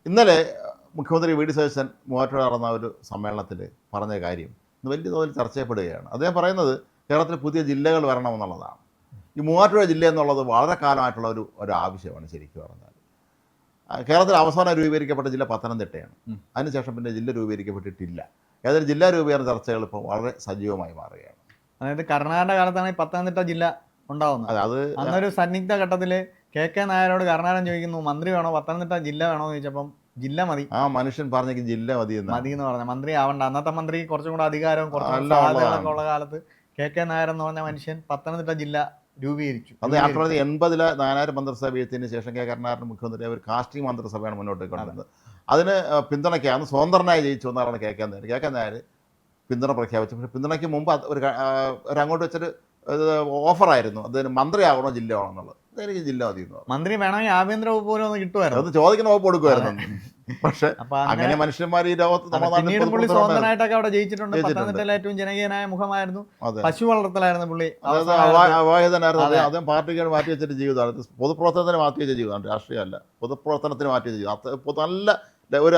ഇന്നലെ മുഖ്യമന്ത്രി V D Satheesan Muvattupuzha നടന്ന ഒരു സമ്മേളനത്തിൽ പറഞ്ഞ കാര്യം ഇന്ന് വലിയ തോതിൽ ചർച്ച ചെയ്യപ്പെടുകയാണ്. അദ്ദേഹം പറയുന്നത് കേരളത്തിൽ പുതിയ ജില്ലകൾ വരണമെന്നുള്ളതാണ്. ഈ മൂവാറ്റുപുഴ ജില്ല എന്നുള്ളത് വളരെ കാലമായിട്ടുള്ള ഒരു ആവശ്യമാണ്. ശരിക്കും പറഞ്ഞാൽ കേരളത്തിൽ അവസാനം രൂപീകരിക്കപ്പെട്ട ജില്ല പത്തനംതിട്ടയാണ്. അതിനുശേഷം പിന്നെ ജില്ല രൂപീകരിക്കപ്പെട്ടിട്ടില്ല. ഏതായാലും ജില്ലാ രൂപീകരണ ചർച്ചകൾ ഇപ്പോൾ വളരെ സജീവമായി മാറുകയാണ്. അതായത് കർണാടക കാലത്താണ് ഈ പത്തനംതിട്ട ജില്ല ഉണ്ടാവുന്നത്. അത് അന്നൊരു സന്നിഗ്ധ ഘട്ടത്തിൽ കെ നായരോട് കർണാടകം ചോദിക്കുന്നു, മന്ത്രി വേണോ പത്തനംതിട്ട ജില്ല വേണോ എന്ന് ചോദിച്ചപ്പം ജില്ല മതി. ആ മനുഷ്യൻ പറഞ്ഞെങ്കിൽ ജില്ല മതി എന്ന് പറഞ്ഞ മന്ത്രി ആവണ്ട. അന്നത്തെ മന്ത്രി കുറച്ചും കൂടെ അധികാരവും കുറച്ചും സാധ്യതകളൊക്കെ ഉള്ള കാലത്ത് കെ നായർ എന്ന് പറഞ്ഞ മനുഷ്യൻ പത്തനംതിട്ട ജില്ല രൂപീകരിച്ചു. അത് 1980 നാനായിരം മന്ത്രിസഭ വീഴ്ത്തിയതിന് ശേഷം കെ കരുണാകരൻ മുഖ്യമന്ത്രി ഒരു കാസ്റ്റിംഗ് മന്ത്രിസഭയാണ് മുന്നോട്ട് കൊണ്ടുവരുന്നത്. അതിന് പിന്തുണയ്ക്കാണ് സ്വതന്ത്രനായി ജയിച്ചു എന്നാണ് കെ നായർ പിന്തുണ പ്രഖ്യാപിച്ചു. പക്ഷേ പിന്തുണയ്ക്ക് മുമ്പ് ഒരു അങ്ങോട്ട് വെച്ചൊരു ഓഫറായിരുന്നു, അതിന് മന്ത്രിയാകണോ ജില്ല ആണോ എന്നുള്ളത്. എനിക്ക് ജില്ല മതി എന്ന് പറഞ്ഞു. മന്ത്രി വേണമെങ്കിൽ ആഭ്യന്തര വകുപ്പ് പോലും ഒന്ന് കിട്ടുമായിരുന്നു, അത് ചോദിക്കുന്ന വകുപ്പ് കൊടുക്കുമായിരുന്നു. പക്ഷെ അങ്ങനെ മനുഷ്യന്മാർ ഈ ലോകത്ത് പിന്നീട് പുള്ളി സ്വതന്ത്രനായിട്ടൊക്കെ അവിടെ ജയിച്ചിട്ടുണ്ട്. പത്തനംതിട്ടയിലെ ഏറ്റവും ജനകീയനായ മുഖമായിരുന്നു. പശു വളർത്തലായിരുന്നു പുള്ളി. അവാഹിതനായിരുന്നു. അദ്ദേഹം പാർട്ടിക്ക് മാറ്റി വെച്ചിട്ട് ജീവിതമാണ്, പൊതുപ്രവർത്തനത്തിന് മാറ്റി വെച്ച ജീവിതമാണ്, രാഷ്ട്രീയമല്ല, പൊതുപ്രവർത്തനത്തിന് മാറ്റി വെച്ച ജീവിതം. നല്ല ഒരു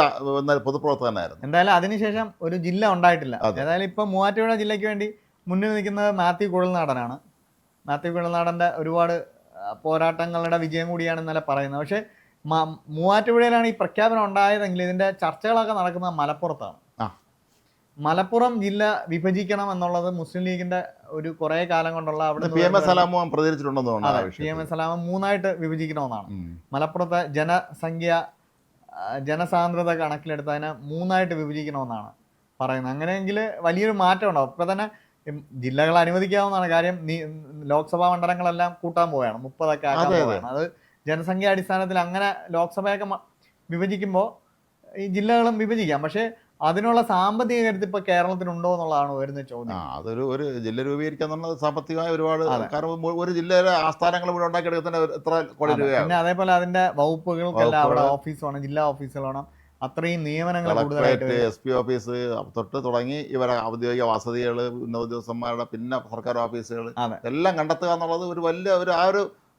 പൊതുപ്രവർത്തകനായിരുന്നു. എന്തായാലും അതിനുശേഷം ഒരു ജില്ല ഉണ്ടായിട്ടില്ല. ഏതായാലും ഇപ്പൊ മൂവാറ്റുപുഴ ജില്ലയ്ക്ക് വേണ്ടി മുന്നിൽ നിൽക്കുന്നത് മാത്യു കുഴൽനാടനാണ്. മാത്യു കുഴൽനാടൻ്റെ ഒരുപാട് പോരാട്ടങ്ങളുടെ വിജയം കൂടിയാണ് ഇന്നലെ പറയുന്നത്. പക്ഷേ മൂവാറ്റുപുഴയിലാണ് ഈ പ്രഖ്യാപനം ഉണ്ടായതെങ്കിൽ ഇതിന്റെ ചർച്ചകളൊക്കെ നടക്കുന്നത് മലപ്പുറത്താണ്. മലപ്പുറം ജില്ല വിഭജിക്കണം എന്നുള്ളത് മുസ്ലിം ലീഗിന്റെ ഒരു കുറെ കാലം കൊണ്ടുള്ള അവിടെ PM സലാം മൂന്നായിട്ട് വിഭജിക്കണമെന്നാണ്. മലപ്പുറത്തെ ജനസാന്ദ്രത കണക്കിലെടുത്ത് അതിനെ മൂന്നായിട്ട് വിഭജിക്കണമെന്നാണ് പറയുന്നത്. അങ്ങനെയെങ്കിൽ വലിയൊരു മാറ്റം ഉണ്ടാവും. ഇപ്പൊ തന്നെ ജില്ലകൾ അനുവദിക്കാവുന്നതാണ്. കാര്യം ലോക്സഭാ മണ്ഡലങ്ങളെല്ലാം കൂട്ടാൻ പോവുകയാണ്, 30 ആക്കാൻ പോവുകയാണ്. അത് ജനസംഖ്യ അടിസ്ഥാനത്തിൽ അങ്ങനെ ലോക്സഭയൊക്കെ വിഭജിക്കുമ്പോൾ ഈ ജില്ലകളും വിഭജിക്കാം. പക്ഷേ അതിനുള്ള സാമ്പത്തിക കരുത്ത് ഇപ്പൊ കേരളത്തിനുണ്ടോ എന്നുള്ളതാണ് വരുന്ന ചോദ്യം. ഒരു ജില്ല രൂപീകരിക്കാൻ സാമ്പത്തികമായി ഒരുപാട്, കാരണം ഒരു ജില്ലയിലെ ആസ്ഥാനങ്ങൾ ഇവിടെ ഉണ്ടാക്കിയെടുക്കുന്ന എത്ര കോടി രൂപയാണ്. പിന്നെ അതേപോലെ അതിന്റെ വകുപ്പുകൾക്കെല്ലാം അവിടെ ഓഫീസ് വേണം, ജില്ലാ ഓഫീസുകൾ വേണം, അത്രയും നിയമനങ്ങൾ കൂടുതലായിട്ട് SP ഓഫീസ് തൊട്ട് തുടങ്ങി ഇവരെ ഔദ്യോഗിക വസതികൾ, ഉന്നത ഉദ്യോഗസ്ഥന്മാരുടെ, പിന്നെ സർക്കാർ ഓഫീസുകൾ എല്ലാം കണ്ടെത്തുക എന്നുള്ളത് ഒരു വലിയ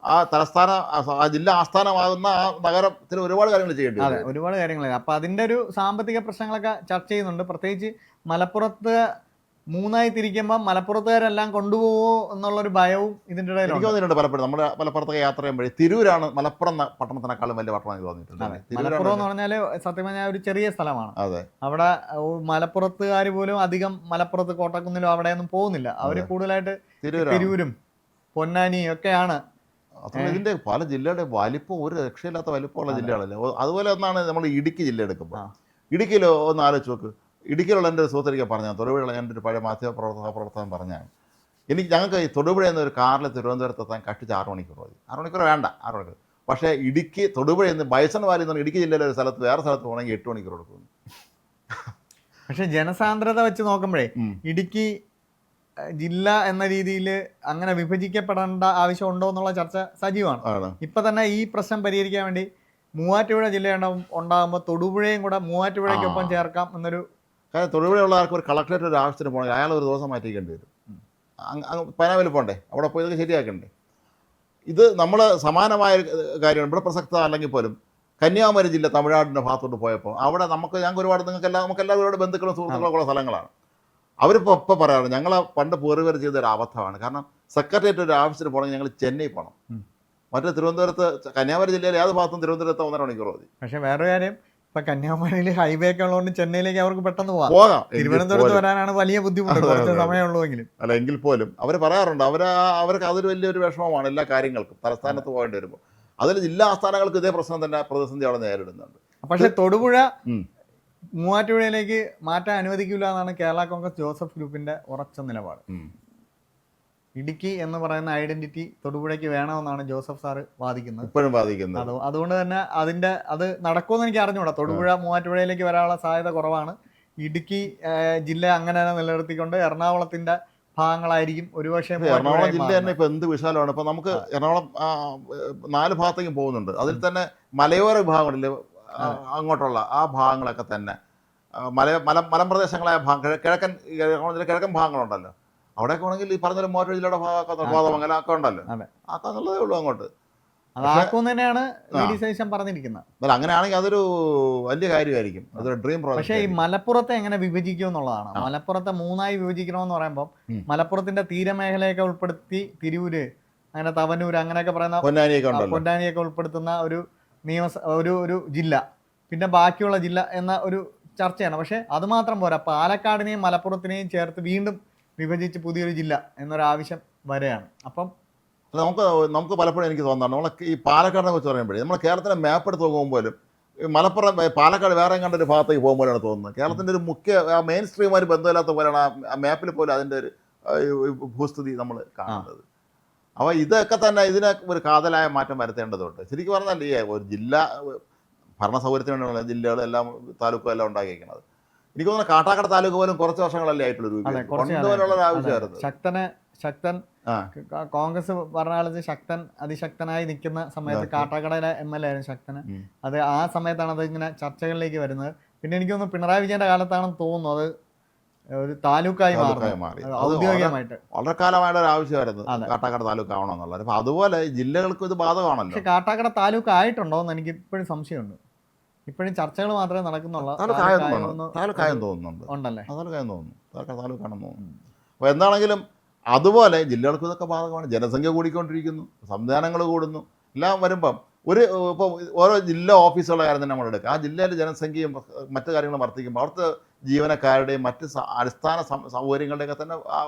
ആ തലസ്ഥാന ആ ജില്ലാ ആസ്ഥാനമാകുന്ന ആ നഗരത്തിൽ ഒരുപാട് കാര്യങ്ങൾ ചെയ്യേണ്ടി വരും. ഒരുപാട് കാര്യങ്ങൾ. അപ്പൊ അതിന്റെ ഒരു സാമ്പത്തിക പ്രശ്നങ്ങളൊക്കെ ചർച്ച ചെയ്യുന്നുണ്ട്. പ്രത്യേകിച്ച് മലപ്പുറത്ത് മൂന്നായി തിരിക്കുമ്പോൾ മലപ്പുറത്തുകാരെല്ലാം കൊണ്ടുപോകുമോ എന്നുള്ളൊരു ഭയവും ഇതിന്റെ ഇടയിൽ എനിക്ക് തോന്നിയിട്ടുണ്ട്. പലപ്പോഴും നമ്മുടെ മലപ്പുറത്തൊക്കെ യാത്ര ചെയ്യുമ്പോഴേ തിരൂരാണ് മലപ്പുറം പട്ടണത്തിനേക്കാളും വലിയ പട്ടണം എനിക്ക് തോന്നിയിട്ടുണ്ട്. മലപ്പുറം എന്ന് പറഞ്ഞാൽ സത്യം പറഞ്ഞാൽ ഒരു ചെറിയ സ്ഥലമാണ്. അതെ, അവിടെ മലപ്പുറത്തുകാർ പോലും അധികം മലപ്പുറത്ത് കോട്ടക്കുന്നിലും അവിടെയൊന്നും പോകുന്നില്ല. അവര് കൂടുതലായിട്ട് തിരൂരും പൊന്നാനിയും ഒക്കെയാണ്. ഇതിന്റെ പല ജില്ലയുടെ വലിപ്പം ഒരു രക്ഷയില്ലാത്ത വലിപ്പമുള്ള ജില്ലകളല്ലേ. അതുപോലെ ഒന്നാണ് നമ്മൾ ഇടുക്കി ജില്ല എടുക്കുമ്പോൾ. ഇടുക്കിയിൽ ഒന്ന് ആലോചിച്ച് നോക്ക്. ഇടുക്കിയിലുള്ള എൻ്റെ ഒരു സുഹൃത്തിരിക്കെ പറഞ്ഞാൽ, തൊടുപുഴയുള്ള എൻ്റെ ഒരു പഴയ മാധ്യമപ്രവർത്തകൻ പറഞ്ഞാൽ, ഞങ്ങൾക്ക് ഈ തൊടുപുഴയിൽ നിന്ന് ഒരു കാറിൽ തിരുവനന്തപുരത്ത് എത്താൻ കഷ്ടിച്ച് 6 മണിക്കൂർ മതി. 6 മണിക്കൂർ വേണ്ട, 6 മണിക്കൂർ. പക്ഷേ തൊടുപുഴയിൽ നിന്ന് ബൈസൺ വാലി എന്ന് പറഞ്ഞാൽ ഇടുക്കി ജില്ലയിലെ ഒരു സ്ഥലത്ത് വേറെ സ്ഥലത്ത് പോകണമെങ്കിൽ 8 മണിക്കൂർ എടുക്കുന്നു. പക്ഷെ ജനസാന്ദ്രത വെച്ച് നോക്കുമ്പോഴേ ഇടുക്കി ജില്ല എന്ന രീതിയിൽ അങ്ങനെ വിഭജിക്കപ്പെടേണ്ട ആവശ്യമുണ്ടോ എന്നുള്ള ചർച്ച സജീവമാണ്. ഇപ്പൊ തന്നെ ഈ പ്രശ്നം പരിഹരിക്കാൻ വേണ്ടി മൂവാറ്റുപുഴ ജില്ല ഉണ്ടാകുമ്പോൾ തൊടുപുഴയും കൂടെ മൂവാറ്റുപുഴയ്ക്കൊപ്പം ചേർക്കാം എന്നൊരു. കാരണം തൊടുപുഴയുള്ള ആൾക്ക് ഒരു കളക്ടറേറ്റ് ഒരു ആവശ്യത്തിന് പോകണമെങ്കിൽ അയാൾ ഒരു ദിവസം മാറ്റിക്കേണ്ടി വരും. പനാവിൽ പോകണ്ടേ, അവിടെ പോയി ഇതൊക്കെ ശരിയാക്കണ്ടേ. ഇത് നമ്മൾ സമാനമായ കാര്യമാണ് ഇവിടെ പ്രസക്ത അല്ലെങ്കിൽ പോലും. കന്യാകുമാരി ജില്ല തമിഴ്നാടിൻ്റെ ഭാഗത്തോട്ട് പോയപ്പോൾ അവിടെ ഞങ്ങൾക്ക് ഒരുപാട് നമുക്കെല്ലാവരും ഒരുപാട് ബന്ധുക്കളും സുഹൃത്തുക്കളൊക്കെ ഉള്ള സ്ഥലങ്ങളാണ്. അവരിപ്പോൾ പറയാറ് ഞങ്ങൾ പണ്ട് പൂർവ്വർ ചെയ്ത ഒരു അബദ്ധമാണ്. കാരണം സെക്രട്ടേറിയറ്റ് ഒരു ആവശ്യത്തിന് പോകണമെങ്കിൽ ഞങ്ങൾ ചെന്നൈ പോകണം. മറ്റേ തിരുവനന്തപുരത്ത് കന്യാകുമാരി ജില്ലയിലെ ഏത് ഭാഗത്തും തിരുവനന്തപുരത്ത് 1.5 മണിക്കൂർ മതി. പക്ഷേ വേറെ കാര്യം, ഇപ്പം കന്യാകുമാരിയിൽ ഹൈവേ ഒക്കെ ഉള്ളതുകൊണ്ട് ചെന്നൈയിലേക്ക് അവർക്ക് പെട്ടെന്ന് പോകാം. തിരുവനന്തപുരത്ത് വരാനാണ് വലിയ ബുദ്ധിമുട്ട്, കുറച്ച് സമയമുള്ളൂവെങ്കിലും. അല്ല, എങ്കിൽ പോലും അവർ പറയാറുണ്ട് അവർക്ക് അതൊരു വലിയൊരു വിഷമമാണ് എല്ലാ കാര്യങ്ങൾക്കും തലസ്ഥാനത്ത് പോകേണ്ടി വരുമ്പോൾ. അതിൽ ജില്ലാ ആസ്ഥാനങ്ങൾക്ക് ഇതേ പ്രശ്നം തന്നെ, പ്രതിസന്ധി അവിടെ നേരിടുന്നുണ്ട്. പക്ഷേ തൊടുപുഴ മൂവാറ്റുപുഴയിലേക്ക് മാറ്റാൻ അനുവദിക്കില്ല എന്നാണ് കേരള കോൺഗ്രസ് ജോസഫ് ഗ്രൂപ്പിന്റെ ഉറച്ച നിലപാട്. ഇടുക്കി എന്ന് പറയുന്ന ഐഡന്റിറ്റി തൊടുപുഴയ്ക്ക് വേണമെന്നാണ് ജോസഫ് സാറ് വാദിക്കുന്നത്, ഇപ്പോഴും വാദിക്കുന്നത്. അതുകൊണ്ട് തന്നെ അത് നടക്കുമെന്ന് എനിക്ക് അറിഞ്ഞുകൂടാ. തൊടുപുഴ മൂവാറ്റുപുഴയിലേക്ക് വരാനുള്ള സാധ്യത കുറവാണ്. ഇടുക്കി ജില്ല അങ്ങനെ നിലനിർത്തിക്കൊണ്ട് എറണാകുളത്തിന്റെ ഭാഗങ്ങളായിരിക്കും ഒരുപക്ഷെ. എറണാകുളം ജില്ല തന്നെ ഇപ്പൊ എന്ത് വിശാലമാണ്. ഇപ്പൊ നമുക്ക് എറണാകുളം 4 ഭാഗത്തേക്കും പോകുന്നുണ്ട്. അതിൽ തന്നെ മലയോര വിഭാഗങ്ങളില് അങ്ങോട്ടുള്ള ആ ഭാഗങ്ങളൊക്കെ തന്നെ മലമ്പ്രദേശങ്ങളായ കിഴക്കൻ ഭാഗങ്ങളുണ്ടല്ലോ, അവിടെയൊക്കെ ആണെങ്കിൽ ഈ പറഞ്ഞ മൂവാറ്റുപുഴ ജില്ലയുടെ ഭാഗമൊക്കെ കോതമംഗലം ഒക്കെ ഉണ്ടല്ലോ, ആക്കാന്നുള്ളതേ ഉള്ളൂ. അങ്ങോട്ട് അതാക്കും തന്നെയാണ് വി.ഡി. സതീശൻ പറഞ്ഞിരിക്കുന്നത്. എന്നാൽ അങ്ങനെയാണെങ്കിൽ അതൊരു വലിയ കാര്യമായിരിക്കും, അതൊരു ഡ്രീം പക്ഷേ പ്രോജക്റ്റ്. ഈ മലപ്പുറത്തെ എങ്ങനെ വിഭജിക്കും എന്നുള്ളതാണ്. മലപ്പുറത്തെ 3ആയി വിഭജിക്കണമെന്ന് പറയുമ്പോൾ മലപ്പുറത്തിന്റെ തീരമേഖലയൊക്കെ ഉൾപ്പെടുത്തി തിരൂര്, അങ്ങനെ തവനൂര്, അങ്ങനെയൊക്കെ പറയുന്ന പൊന്നാനിയൊക്കെ ഉണ്ടല്ലോ, പൊന്നാനിയൊക്കെ ഉൾപ്പെടുത്തുന്ന ഒരു ഒരു ജില്ല, പിന്നെ ബാക്കിയുള്ള ജില്ല എന്ന ഒരു ചർച്ചയാണ്. പക്ഷെ അത് മാത്രം പോരാ, പാലക്കാടിനെയും മലപ്പുറത്തിനെയും ചേർത്ത് വീണ്ടും വിഭജിച്ച് പുതിയൊരു ജില്ല എന്നൊരാവശ്യം വരെയാണ്. അപ്പം നമുക്ക് പലപ്പോഴും എനിക്ക് തോന്നുന്നുണ്ട്, നമ്മളെ ഈ പാലക്കാടിനെ കുറിച്ച് പറയുമ്പോഴേ നമ്മൾ കേരളത്തിലെ മാപ്പ് എടുത്ത് നോക്കുമ്പോഴും മലപ്പുറം പാലക്കാട് വേറെ കണ്ടൊരു ഭാഗത്തേക്ക് പോകുമ്പോഴാണ് തോന്നുന്നത്. കേരളത്തിൻ്റെ ഒരു മുഖ്യ മെയിൻ സ്ട്രീമായി ബന്ധമില്ലാത്ത പോലെയാണ് ആ മാപ്പിൽ പോലും അതിൻ്റെ ഒരു ഭൂസ്ഥിതി നമ്മൾ കാണുന്നത്. അപ്പോൾ ഇതൊക്കെ തന്നെ ഇതിനെ ഒരു കാതലായ മാറ്റം വരുത്തേണ്ടതുണ്ട്. ശരിക്കും പറഞ്ഞാൽ ഈ ഒരു ജില്ല ഭരണ സൗകര്യത്തിന് വേണ്ടിയുള്ള ജില്ലകൾ എല്ലാം താലൂക്കും എല്ലാം ഉണ്ടാക്കിയിരിക്കുന്നത്. എനിക്ക് തോന്നുന്നു കാട്ടാക്കട താലൂക്ക് പോലും കുറച്ച് വർഷങ്ങളല്ലേ ആയിട്ടുള്ള കൊണ്ടുപോലുള്ള ആവശ്യമായിരുന്നു. ശക്തൻ കോൺഗ്രസ് ഭരണകാലത്ത് അതിശക്തനായി നിൽക്കുന്ന സമയത്ത് കാട്ടാക്കടയിലെ MLA ആയിരുന്നു ശക്തന്. അത് ആ സമയത്താണ് അത് ഇങ്ങനെ ചർച്ചകളിലേക്ക് വരുന്നത്. പിന്നെ എനിക്ക് തോന്നുന്നു പിണറായി വിജയന്റെ കാലത്താണെന്ന് തോന്നുന്നു അത് ഒരു താലൂക്കായി മാറി ഔദ്യോഗികമായിട്ട്. വളരെ കാലമായിട്ട് ഒരു ആവശ്യമായിരുന്നു കാട്ടാക്കട താലൂക്ക് ആവണമെന്നുള്ളത്. അപ്പൊ അതുപോലെ ജില്ലകൾക്കും ഇത് ബാധകമാണല്ലോ. പക്ഷെ കാട്ടാക്കട താലൂക്ക് ആയിട്ടുണ്ടോ എന്ന് എനിക്ക് ഇപ്പോഴും സംശയമുണ്ട്. ഇപ്പോഴും ചർച്ചകൾ മാത്രമേ നടക്കുന്നുള്ളൂ. താലൂക്കായെന്ന് തോന്നുന്നുണ്ട്, ഉണ്ടല്ലേ? താലൂക്കായെന്ന് തോന്നുന്നു, താലൂക്കാണെന്ന് തോന്നുന്നു. അപ്പോൾ എന്താണെങ്കിലും അതുപോലെ ജില്ലകൾക്ക് ഇതൊക്കെ ബാധകമാണ്. ജനസംഖ്യ കൂടിക്കൊണ്ടിരിക്കുന്നു, സംവിധാനങ്ങൾ കൂടുന്നു, എല്ലാം വരുമ്പം ഇപ്പോൾ ഓരോ ജില്ലാ ഓഫീസുകളുടെ കാര്യം തന്നെ നമ്മൾ എടുക്കുക. ആ ജില്ലയിലെ ജനസംഖ്യയും മറ്റു കാര്യങ്ങളും വർദ്ധിക്കുമ്പോൾ അവിടുത്തെ ജീവനക്കാരുടെയും മറ്റ് അടിസ്ഥാന സൗകര്യങ്ങളുടെയൊക്കെ തന്നെ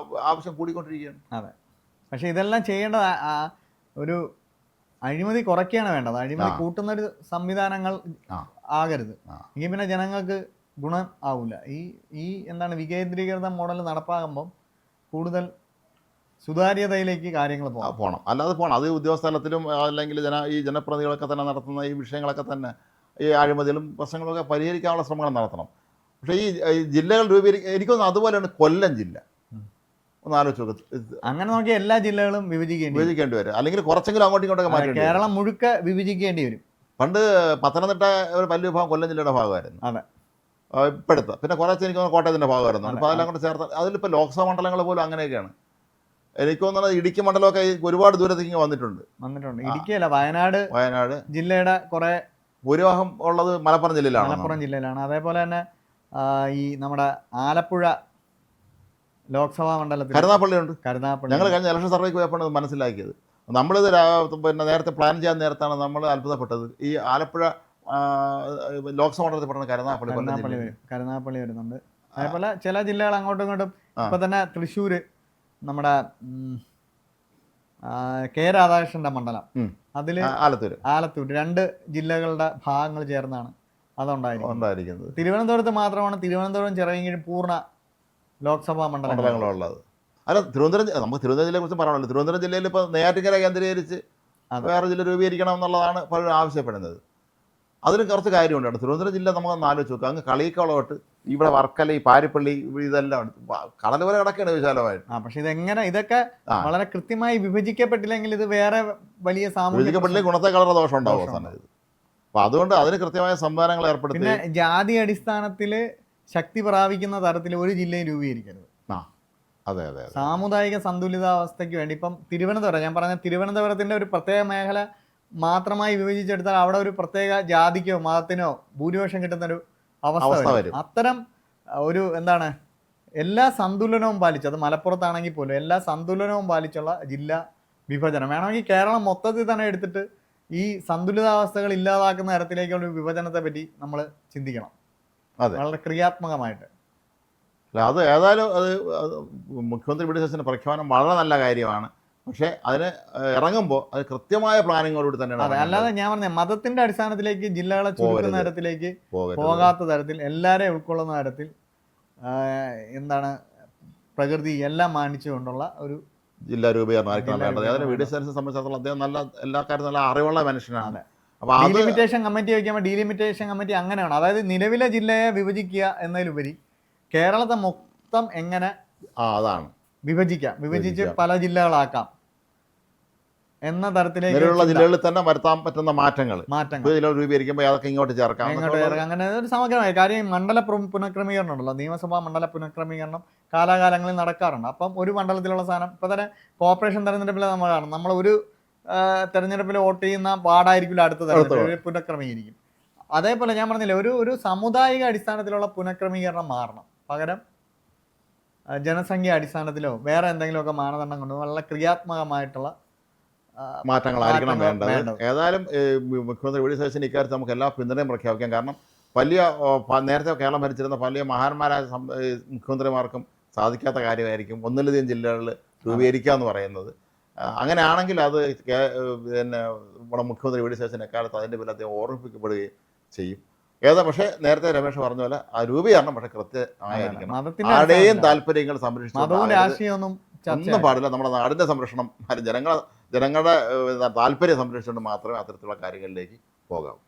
ആവശ്യം കൂടിക്കൊണ്ടിരിക്കുകയാണ്. അതെ, പക്ഷെ ഇതെല്ലാം ചെയ്യേണ്ടത് ഒരു അഴിമതി കുറയ്ക്കുകയാണ് വേണ്ടത്. അഴിമതി കൂട്ടുന്നൊരു സംവിധാനങ്ങൾ ആകരുത്. എങ്കിൽ പിന്നെ ജനങ്ങൾക്ക് ഗുണം ആവില്ല. ഈ എന്താണ് വികേന്ദ്രീകൃത മോഡൽ നടപ്പാകുമ്പം കൂടുതൽ സുതാര്യതയിലേക്ക് കാര്യങ്ങൾ പോകണം. അല്ലാതെ പോകണം. അത് ഉദ്യോഗസ്ഥലത്തിലും അല്ലെങ്കിൽ ഈ ജനപ്രതിനിധികളൊക്കെ തന്നെ നടത്തുന്ന ഈ വിഷയങ്ങളൊക്കെ തന്നെ ഈ അഴിമതികളും പ്രശ്നങ്ങളൊക്കെ പരിഹരിക്കാനുള്ള ശ്രമങ്ങൾ നടത്തണം. പക്ഷേ ഈ ജില്ലകൾ എനിക്കൊന്നും അതുപോലെയാണ് കൊല്ലം ജില്ല. ഒന്ന് ആലോചിച്ച് നോക്ക്. അങ്ങനെ നോക്കിയാൽ എല്ലാ ജില്ലകളും വിഭജിക്കേണ്ടി വരും, അല്ലെങ്കിൽ കുറച്ചെങ്കിലും അങ്ങോട്ടും ഇങ്ങോട്ടൊക്കെ മാറ്റി. കേരളം മുഴുക്ക വിഭജിക്കേണ്ടി വരും. പണ്ട് പത്തനംതിട്ട ഒരു വലിയ വിഭാഗം കൊല്ലം ജില്ലയുടെ ഭാഗമായിരുന്നു. അതെ, ഇപ്പോഴത്തെ പിന്നെ കുറച്ച് എനിക്ക് കോട്ടയത്തിൻ്റെ ഭാഗമായിരുന്നു. അപ്പോൾ അതെല്ലാം കൂടെ ചേർത്ത് അതിലിപ്പോൾ ലോക്സഭാ മണ്ഡലങ്ങൾ പോലും അങ്ങനെയൊക്കെയാണ്. എനിക്ക് തോന്നുന്നത് ഇടുക്കി മണ്ഡലമൊക്കെ ഒരുപാട് ദൂരത്തേക്ക് വന്നിട്ടുണ്ട്. ഇടുക്കിയല്ല, വയനാട് ജില്ലയുടെ കുറെ ഭൂരിഭാഗം ഉള്ളത് മലപ്പുറം ജില്ലയിലാണ്. അതേപോലെ തന്നെ ഈ നമ്മുടെ ആലപ്പുഴ ലോക്സഭാ മണ്ഡലത്തിൽ കരുനാഗപ്പള്ളിയുണ്ട്. കരുനാഗപ്പള്ളി ഞങ്ങൾ കഴിഞ്ഞ ഇലക്ഷൻ സർവേക്ക് പോയപ്പോൾ മനസ്സിലാക്കിയത്, നമ്മളിത് പിന്നെ നേരത്തെ പ്ലാൻ ചെയ്യാൻ നേരത്താണ് നമ്മൾ അത്ഭുതപ്പെട്ടത്. ഈ ആലപ്പുഴ ലോക്സഭാ മണ്ഡലത്തിൽ പറഞ്ഞ കരുനാഗപ്പള്ളി വരുന്നുണ്ട്. അതേപോലെ ചില ജില്ലകൾ അങ്ങോട്ടും ഇങ്ങോട്ടും. ഇപ്പൊ തന്നെ തൃശ്ശൂര് നമ്മുടെ കെ രാധാകൃഷ്ണന്റെ മണ്ഡലം, അതില് ആലത്തൂർ 2 ജില്ലകളുടെ ഭാഗങ്ങൾ ചേർന്നാണ് അതുണ്ടായിരിക്കുന്നത്. തിരുവനന്തപുരത്ത് മാത്രമാണ് തിരുവനന്തപുരം ചിറയൻകീഴ് പൂർണ്ണ ലോക്സഭാ മണ്ഡലങ്ങളുള്ളത്. അല്ല, നമുക്ക് തിരുവനന്തപുരം ജില്ലയെ കുറിച്ച് പറയണല്ലോ. തിരുവനന്തപുരം ജില്ലയിൽ ഇപ്പോൾ നെയ്യാറ്റിൻകര കേന്ദ്രീകരിച്ച് വേറെ ജില്ല രൂപീകരിക്കണം എന്നുള്ളതാണ് പലരും ആവശ്യപ്പെടുന്നത്. അതിന് കുറച്ച് കാര്യമുണ്ട്. തിരുവനന്തപുരം ജില്ല നമുക്കൊന്ന് ആലോചിച്ച് നോക്കുക. അങ്ങ് കളിയിക്കോളോട്ട് ഇവിടെ വർക്കല, ഈ പാരിപ്പള്ളി, ഇതെല്ലാം കടൽ പോലെ കിടക്കുകയാണ് വിശാലമായിട്ട്. പക്ഷെ ഇതൊക്കെ വളരെ കൃത്യമായി വിഭജിക്കപ്പെട്ടില്ലെങ്കിൽ ഇത് വേറെ വലിയ വിഭജിക്കപ്പെട്ടില്ലെങ്കിൽ ഗുണത്തെ കളർ ദോഷം ഉണ്ടാവും സമയത്ത്. അപ്പൊ അതുകൊണ്ട് അതിന് കൃത്യമായ സംവിധാനങ്ങൾ ഏർപ്പെടുത്തി, പിന്നെ ജാതി അടിസ്ഥാനത്തിൽ ശക്തി പ്രാപിക്കുന്ന തരത്തിൽ ഒരു ജില്ലയും രൂപീകരിക്കരുത്. അതെ അതെ, സാമുദായിക സന്തുലിതാവസ്ഥയ്ക്ക് വേണ്ടി. ഇപ്പം തിരുവനന്തപുരം, ഞാൻ പറഞ്ഞ തിരുവനന്തപുരത്തിന്റെ ഒരു പ്രത്യേക മേഖല മാത്രമായി വിഭജിച്ചെടുത്താൽ അവിടെ ഒരു പ്രത്യേക ജാതിക്കോ മതത്തിനോ ഭൂരിപക്ഷം കിട്ടുന്നൊരു അവസ്ഥ വരും. അത്തരം ഒരു എന്താണ് എല്ലാ സന്തുലനവും പാലിച്ച്, അത് മലപ്പുറത്താണെങ്കിൽ പോലും എല്ലാ സന്തുലനവും പാലിച്ചുള്ള ജില്ലാ വിഭജനം വേണമെങ്കിൽ കേരളം മൊത്തത്തിൽ തന്നെ എടുത്തിട്ട് ഈ സന്തുലിതാവസ്ഥകൾ ഇല്ലാതാക്കുന്ന തരത്തിലേക്കുള്ള ഒരു വിഭജനത്തെ പറ്റി നമ്മൾ ചിന്തിക്കണം. വളരെ ക്രിയാത്മകമായിട്ട്. അത് ഏതായാലും അത് മുഖ്യമന്ത്രി വി.ഡി. സതീശന്റെ പ്രഖ്യാപനം വളരെ നല്ല കാര്യമാണ്. പക്ഷെ അതിന് ഇറങ്ങുമ്പോൾ അത് കൃത്യമായ പ്ലാനിങ്ങോടുകൂടി തന്നെയാണ്. അല്ലാതെ ഞാൻ പറഞ്ഞ മതത്തിന്റെ അടിസ്ഥാനത്തിലേക്ക് ജില്ലകളെ ചുരുക്കുന്ന തരത്തിലേക്ക് പോകാത്ത തരത്തിൽ, എല്ലാവരെയും ഉൾക്കൊള്ളുന്ന തരത്തിൽ, എന്താണ് പ്രകൃതി എല്ലാം മാനിച്ചുകൊണ്ടുള്ള ഒരു ജില്ലാ രൂപീകരണം വേണ്ടത്. അതിന് വി.ഡി. സതീശനെ സംബന്ധിച്ചിടത്തോളം അദ്ദേഹം എല്ലാ കാര്യം നല്ല അറിവുള്ള മനുഷ്യനാണ്. അപ്പോൾ ഡീലിമിറ്റേഷൻ കമ്മിറ്റി വയ്ക്കുമ്പോൾ ഡീലിമിറ്റേഷൻ കമ്മിറ്റി അങ്ങനെയാണ്. അതായത് നിലവിലെ ജില്ലയെ വിഭജിക്കുക എന്നതിലുപരി കേരളത്തെ മൊത്തം എങ്ങനെ വിഭജിച്ച് പല ജില്ലകളാക്കാം എന്ന തരത്തിലേക്ക് ജില്ലകളിൽ തന്നെ വരുത്താൻ പറ്റുന്ന മാറ്റങ്ങൾ ജില്ലകൾ രൂപീകരിക്കുമ്പോൾ അതൊക്കെ ഇങ്ങോട്ട് ചേർക്കാം. അങ്ങനെ ഒരു സമഗ്രമായ കാര്യം. മണ്ഡല പുനഃക്രമീകരണം ഉണ്ടല്ലോ, നിയമസഭാ മണ്ഡല പുനഃക്രമീകരണം കാലാകാലങ്ങളിൽ നടക്കാറുണ്ട്. അപ്പം ഒരു മണ്ഡലത്തിലുള്ള സാധനം ഇപ്പം തന്നെ കോർപ്പറേഷൻ തെരഞ്ഞെടുപ്പിൽ നമ്മൾ കാണും, നമ്മൾ ഒരു തെരഞ്ഞെടുപ്പിൽ വോട്ട് ചെയ്യുന്ന വാർഡായിരിക്കില്ല അടുത്ത തെരഞ്ഞെടുപ്പിൽ പുനഃക്രമീകരിക്കും. അതേപോലെ ഞാൻ പറഞ്ഞില്ലേ, ഒരു സാമുദായിക അടിസ്ഥാനത്തിലുള്ള പുനഃക്രമീകരണം മാറണം. പകരം ജനസംഖ്യ അടിസ്ഥാനത്തിലോ വേറെ എന്തെങ്കിലുമൊക്കെ മാനദണ്ഡം കൊണ്ട് വളരെ ക്രിയാത്മകമായിട്ടുള്ള മാറ്റങ്ങളായിരിക്കണം വേണ്ടത്. ഏതായാലും മുഖ്യമന്ത്രി വി ഡി സതീശൻ ഇക്കാര്യത്തിൽ നമുക്ക് എല്ലാ പിന്തുണയും പ്രഖ്യാപിക്കാം. കാരണം വലിയ നേരത്തെ കേരളം ഭരിച്ചിരുന്ന വലിയ മഹാന്മാരായ മുഖ്യമന്ത്രിമാർക്കും സാധിക്കാത്ത കാര്യമായിരിക്കും ഒന്നിലധികം ജില്ലകളിൽ രൂപീകരിക്കുക എന്ന് പറയുന്നത്. അങ്ങനെയാണെങ്കിൽ അത് പിന്നെ നമ്മുടെ മുഖ്യമന്ത്രി വി ഡി സതീശൻ എക്കാലത്ത് അതിൻ്റെ പേരിൽ അദ്ദേഹം ഓർമ്മിപ്പിക്കപ്പെടുകയും ചെയ്യും. പക്ഷേ നേരത്തെ രമേശ് പറഞ്ഞ പോലെ ആ രൂപീകരണം പക്ഷേ കൃത്യമായിരിക്കണം. ആരുടെയും താല്പര്യങ്ങൾ സംരക്ഷിച്ചു ഒന്നും പാടില്ല. നമ്മുടെ നാടിൻ്റെ സംരക്ഷണം, ജനങ്ങളുടെ താല്പര്യം സംരക്ഷിച്ചുകൊണ്ട് മാത്രമേ അത്തരത്തിലുള്ള കാര്യങ്ങളിലേക്ക് പോകാവൂ.